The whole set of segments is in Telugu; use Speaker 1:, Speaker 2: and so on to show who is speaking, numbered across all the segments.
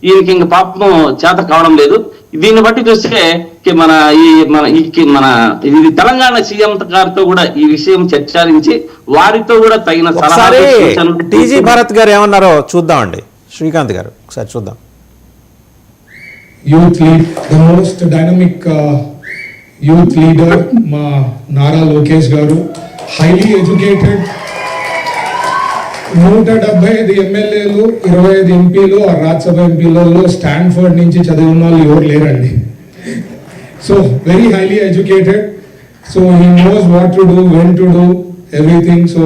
Speaker 1: ఈయనకి ఇంక పాపం చేత కావడం లేదు. దీన్ని బట్టి చూస్తే ఇది తెలంగాణ సీఎం గారితో కూడా ఈ విషయం చర్చించి వారితో కూడా తగిన సలహాలు.
Speaker 2: టీజీ భరత్ గారు ఏమన్నారో చూద్దామండి. శ్రీకాంత్ గారు ఒకసారి చూద్దాం.
Speaker 3: Youth lead, the most dynamic youth leader మా నారా లోకేష్ గారు, హైలీ ఎడ్యుకేటెడ్, 175 ఎమ్మెల్యేలు, 25 ఎంపీలు, రాజ్యసభ ఎంపీలలో స్టాన్ఫర్డ్ నుంచి చదివిన వాళ్ళు ఎవరు లేరండి. So very highly educated, so he knows what to do, when to do everything. So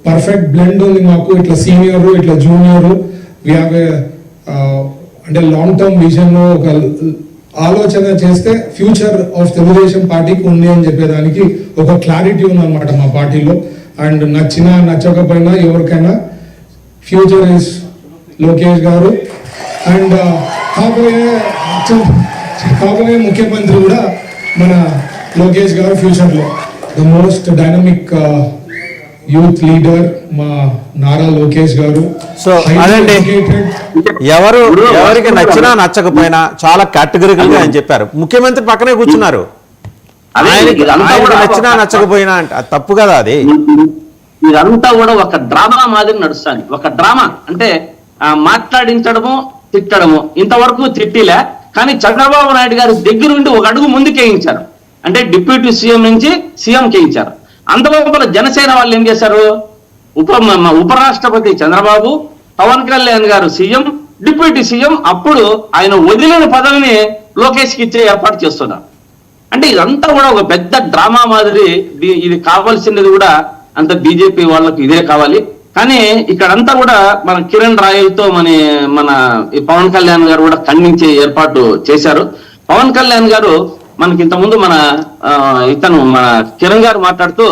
Speaker 3: perfect blend ఉంది మాకు, ఇట్లా సీనియర్ ఇట్లా జూనియర్. వీ హ్యావ్ అంటే లాంగ్ టర్మ్ విజన్, ఒక ఆలోచన చేస్తే ఫ్యూచర్ ఆఫ్ తెలుగుదేశం పార్టీకి ఉంది అని చెప్పేదానికి ఒక క్లారిటీ ఉందన్నమాట మా పార్టీలో. అండ్ నచ్చినా నచ్చకపోయినా ఎవరికైనా ఫ్యూచర్ ఇస్ లోకేష్ గారు. అండ్ కాబోయే ముఖ్యమంత్రి కూడా మన లోకేష్ గారు ఫ్యూచర్లో. The most dynamic youth leader మా నారా లోకేష్ గారు.
Speaker 2: సో అదండి, ఎవరికి నచ్చినా నచ్చకపోయినా చాలా కేటగిరికల్ గా అని చెప్పారు. ముఖ్యమంత్రి పక్కనే కూర్చున్నారు, ఆయనకి నచ్చినా నచ్చకపోయినా అంటే అది తప్పు కదా. అది
Speaker 1: ఇదంతా కూడా ఒక డ్రామా మాదిరి నడుస్తుంది. ఒక డ్రామా అంటే మాట్లాడించడము, తిట్టడము. ఇంతవరకు తిట్టిలే, కానీ చంద్రబాబు నాయుడు గారి దగ్గర నుండి ఒక అడుగు ముందుకేయించారు. అంటే డిప్యూటీ సీఎం నుంచి సీఎం కేయించారు. అంతలోపల జనసేన వాళ్ళు ఏం చేశారు? ఉపరాష్ట్రపతి చంద్రబాబు, పవన్ కళ్యాణ్ గారు సీఎం, డిప్యూటీ సీఎం. అప్పుడు ఆయన వదిలిన పదవిని లోకేష్కి ఇచ్చే ఏర్పాటు చేస్తున్నారు. అంటే ఇదంతా కూడా ఒక పెద్ద డ్రామా మాదిరి. ఇది కావాల్సినది కూడా అంత బీజేపీ వాళ్ళకు ఇదే కావాలి. కానీ ఇక్కడంతా కూడా మన కిరణ్ రాయలతో మన పవన్ కళ్యాణ్ గారు కూడా ఖండించే ఏర్పాటు చేశారు. పవన్ కళ్యాణ్ గారు మనకి ఇంతకుముందు మన కిరణ్ గారు మాట్లాడుతూ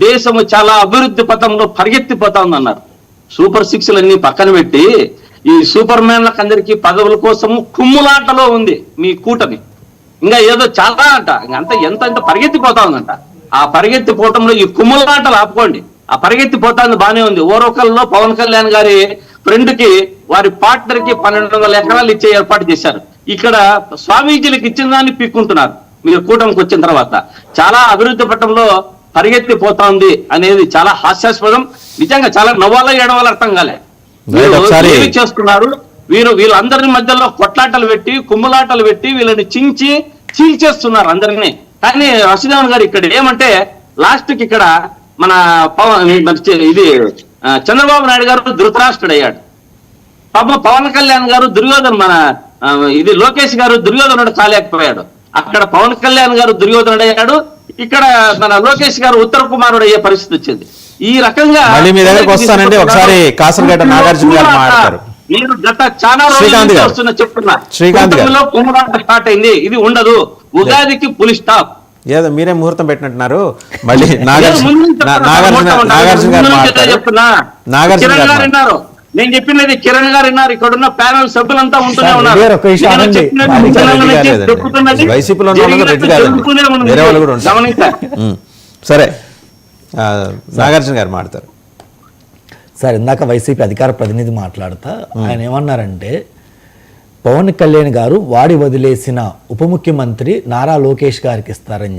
Speaker 1: దేశము చాలా అభివృద్ధి పథంలో పరిగెత్తిపోతా ఉందన్నారు. సూపర్ 6 పక్కన పెట్టి ఈ సూపర్ మ్యాన్లకు అందరికీ పదవుల కోసము కుమ్ములాటలో ఉంది మీ కూటమి. ఇంకా ఏదో చాలా అంట, ఎంత పరిగెత్తిపోతా ఉందంట. ఆ పరిగెత్తిపోవటంలో ఈ కుమ్ములాటలు ఆపుకోండి. ఆ పరిగెత్తిపోతాంది బానే ఉంది. ఓరొకల్లో పవన్ కళ్యాణ్ గారి ఫ్రెండ్ కి, వారి పార్ట్నర్ కి 1200 ఎకరాలు ఇచ్చే ఏర్పాటు చేశారు. ఇక్కడ స్వామీజీలకు ఇచ్చిన దాన్ని పీక్కుంటున్నారు. మీరు కూటమికి వచ్చిన తర్వాత చాలా అభివృద్ధి పట్టంలో పరిగెత్తిపోతా ఉంది అనేది చాలా హాస్యాస్పదం. నిజంగా చాలా నవ్వాలో ఏడవాలో అర్థం కాలే. చేస్తున్నారు వీళ్ళందరి మధ్యలో కొట్లాటలు పెట్టి, కుమ్ములాటలు పెట్టి వీళ్ళని చీల్చేస్తున్నారు అందరినీ. కానీ వసుదేవన్ గారు ఇక్కడ ఏమంటే లాస్ట్ కి ఇక్కడ మన చంద్రబాబు నాయుడు గారు ధృతరాష్ట్రుడు అయ్యాడు. పవన్ కళ్యాణ్ గారు లోకేష్ గారు దుర్యోధనుడు కాలేకపోయాడు. అక్కడ పవన్ కళ్యాణ్ గారు దుర్యోధనుడు అయ్యాడు, ఇక్కడ మన లోకేష్ గారు ఉత్తర కుమారుడు అయ్యే పరిస్థితి వచ్చింది. ఈ రకంగా
Speaker 2: మీ దగ్గరకు వస్తానండి. ఒకసారి కాసరగడ్డ నాగార్జున గారు మాట్లాడతారు.
Speaker 1: మీరు గత చాలా రోజులు చెప్తున్నా కుమ్మరాట స్టార్ట్ అయింది, ఇది ఉండదు, ఉగాదికి పులి స్టాప్.
Speaker 2: ఏదో మీరే ముహూర్తం పెట్టినట్టున్నారు. మళ్ళీ నాగార్జున గారు
Speaker 1: నేను చెప్పినది కిరణ్ గారు విన్నారు. ఇక్కడ ఉన్న ప్యానల్ సభ్యులంతా ఉంటూనే ఉన్నారు.
Speaker 2: సరే, నాగార్జున గారు మాట్లాడతారు.
Speaker 4: సార్, ఇందాక వైసీపీ అధికార ప్రతినిధి మాట్లాడుతా ఆయన ఏమన్నారంటే, పవన్ కళ్యాణ్ గారు వాడి వదిలేసిన ఉప ముఖ్యమంత్రి నారా లోకేష్ గారికి ఇస్తారని